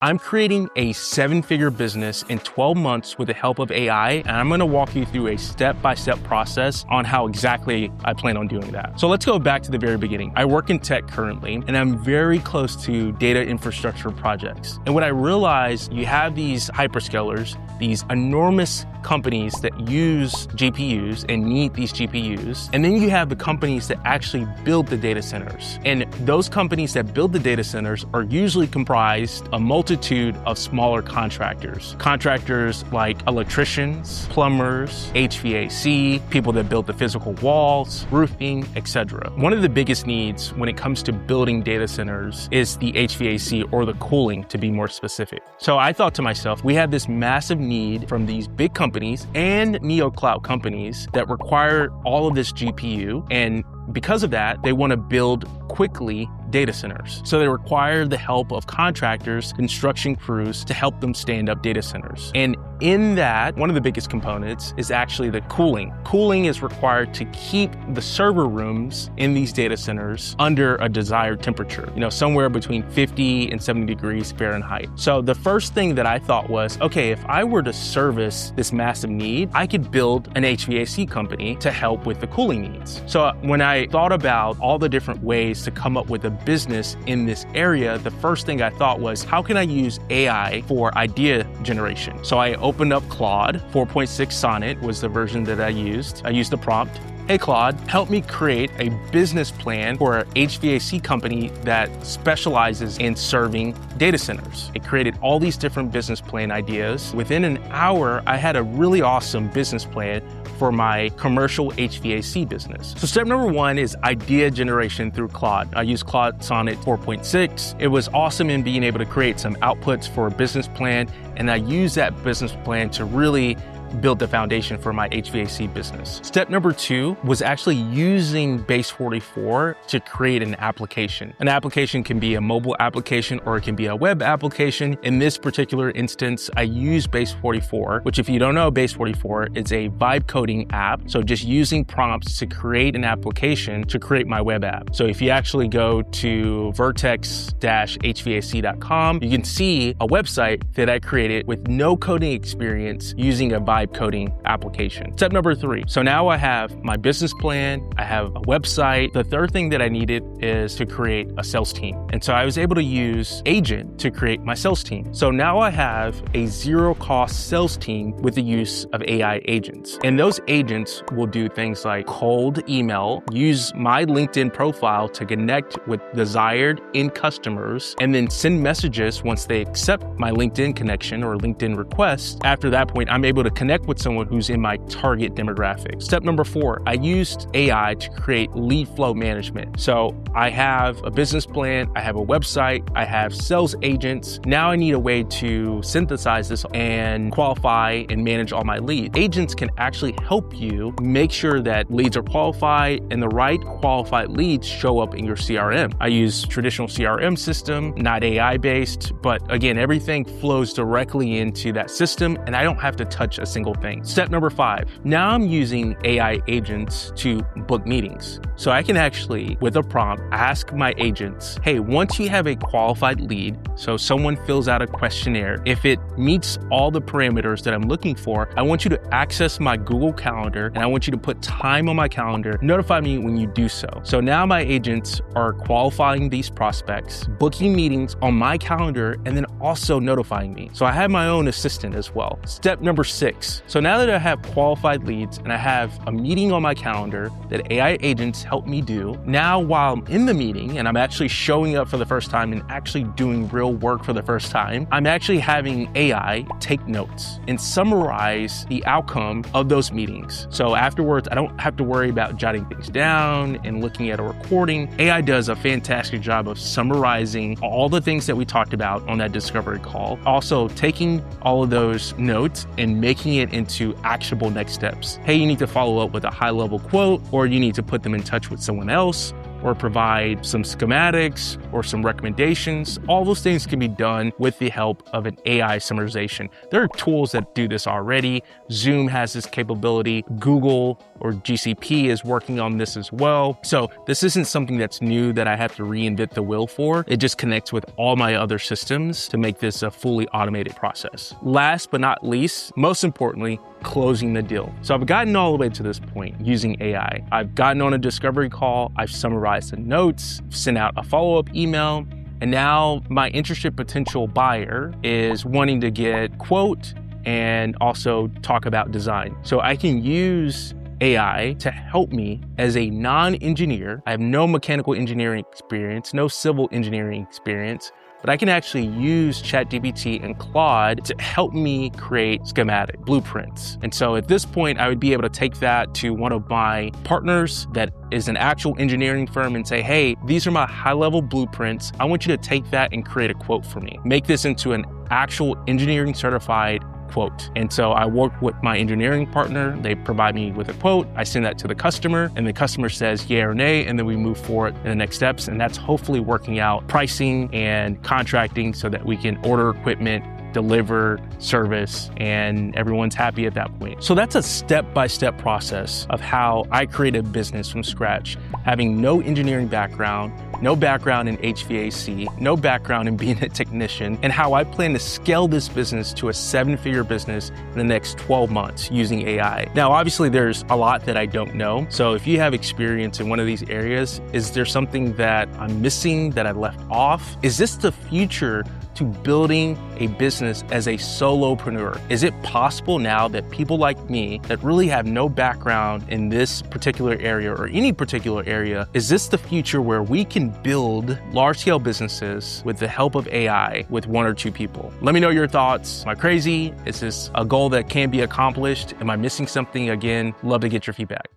I'm creating a 7-figure business in 12 months with the help of AI, and I'm gonna walk you through a step-by-step process on how exactly I plan on doing that. So let's go back to the very beginning. I work in tech currently, and I'm very close to data infrastructure projects. And what I realized, you have these hyperscalers, these enormous companies that use GPUs and need these GPUs. And then you have the companies that actually build the data centers. And those companies that build the data centers are usually comprised of a multitude of smaller contractors. Contractors like electricians, plumbers, HVAC, people that build the physical walls, roofing, etc. One of the biggest needs when it comes to building data centers is the HVAC, or the cooling to be more specific. So I thought to myself, we have this massive need from these big companies and neo-cloud companies that require all of this GPU, and because of that, they want to build quickly data centers. So they require the help of contractors, construction crews to help them stand up data centers. And in that, one of the biggest components is actually the cooling. Cooling is required to keep the server rooms in these data centers under a desired temperature, somewhere between 50 and 70 degrees Fahrenheit. So the first thing that I thought was, okay, if I were to service this massive need, I could build an HVAC company to help with the cooling needs. So when I thought about all the different ways to come up with a business in this area, the first thing I thought was, how can I use AI for idea generation? So I opened up Claude. 4.6 Sonnet was the version that I used. I used the prompt, "Hey Claude, help me create a business plan for an HVAC company that specializes in serving data centers." It created all these different business plan ideas. Within an hour, I had a really awesome business plan for my commercial HVAC business. So step number one is idea generation through Claude. I use Claude Sonnet 4.6. It was awesome in being able to create some outputs for a business plan, and I use that business plan to really build the foundation for my HVAC business. Step number two was actually using Base 44 to create an application. An application can be a mobile application or it can be a web application. In this particular instance, I use Base 44, which if you don't know, Base 44 is a vibe coding app. So just using prompts to create an application to create my web app. So if you actually go to vertex-hvac.com, you can see a website that I created with no coding experience using a vibe coding application. Step number three. So now I have my business plan, I have a website. The third thing that I needed is to create a sales team. And so I was able to use Agent to create my sales team. So now I have a zero-cost sales team with the use of AI agents. And those agents will do things like cold email, use my LinkedIn profile to connect with desired end customers, and then send messages once they accept my LinkedIn connection or LinkedIn request. After that point, I'm able to connect with someone who's in my target demographic. Step number four, I used AI to create lead flow management. So I have a business plan, I have a website, I have sales agents. Now I need a way to synthesize this and qualify and manage all my leads. Agents can actually help you make sure that leads are qualified and the right qualified leads show up in your CRM. I use traditional CRM system, not AI based, but again, everything flows directly into that system and I don't have to touch a single thing. Step number five, now I'm using AI agents to book meetings. So I can actually, with a prompt, ask my agents, hey, once you have a qualified lead, so someone fills out a questionnaire, if it meets all the parameters that I'm looking for, I want you to access my Google Calendar and I want you to put time on my calendar, notify me when you do so. So now my agents are qualifying these prospects, booking meetings on my calendar, and then also notifying me. So I have my own assistant as well. Step number six. So now that I have qualified leads and I have a meeting on my calendar that AI agents help me do, now while I'm in the meeting and I'm actually showing up for the first time and actually doing real work for the first time, I'm actually having AI take notes and summarize the outcome of those meetings. So afterwards, I don't have to worry about jotting things down and looking at a recording. AI does a fantastic job of summarizing all the things that we talked about on that discovery call. Also taking all of those notes and making it into actionable next steps. Hey, you need to follow up with a high-level quote, or you need to put them in touch with someone else, or provide some schematics or some recommendations. All those things can be done with the help of an AI summarization. There are tools that do this already. Zoom has this capability. Google or GCP is working on this as well. So this isn't something that's new that I have to reinvent the wheel for. It just connects with all my other systems to make this a fully automated process. Last but not least, most importantly, closing the deal. So I've gotten all the way to this point using AI. I've gotten on a discovery call, I've summarized the notes, sent out a follow-up email, and now my interested potential buyer is wanting to get quote and also talk about design. So I can use AI to help me as a non-engineer. I have no mechanical engineering experience, no civil engineering experience, but I can actually use ChatGPT and Claude to help me create schematic blueprints. And so at this point, I would be able to take that to one of my partners that is an actual engineering firm and say, hey, these are my high-level blueprints. I want you to take that and create a quote for me. Make this into an actual engineering certified quote. And so I work with my engineering partner. They provide me with a quote. I send that to the customer and the customer says yay or nay, and then we move forward in the next steps. And that's hopefully working out pricing and contracting so that we can order equipment, deliver, service, and everyone's happy at that point. So that's a step-by-step process of how I create a business from scratch, having no engineering background, no background in HVAC, no background in being a technician, and how I plan to scale this business to a 7-figure business in the next 12 months using AI. Now, obviously there's a lot that I don't know. So if you have experience in one of these areas, is there something that I'm missing that I left off? Is this the future to building a business as a solopreneur? Is it possible now that people like me that really have no background in this particular area or any particular area, is this the future where we can build large-scale businesses with the help of AI with 1 or 2 people? Let me know your thoughts. Am I crazy? Is this a goal that can be accomplished? Am I missing something? Again, love to get your feedback.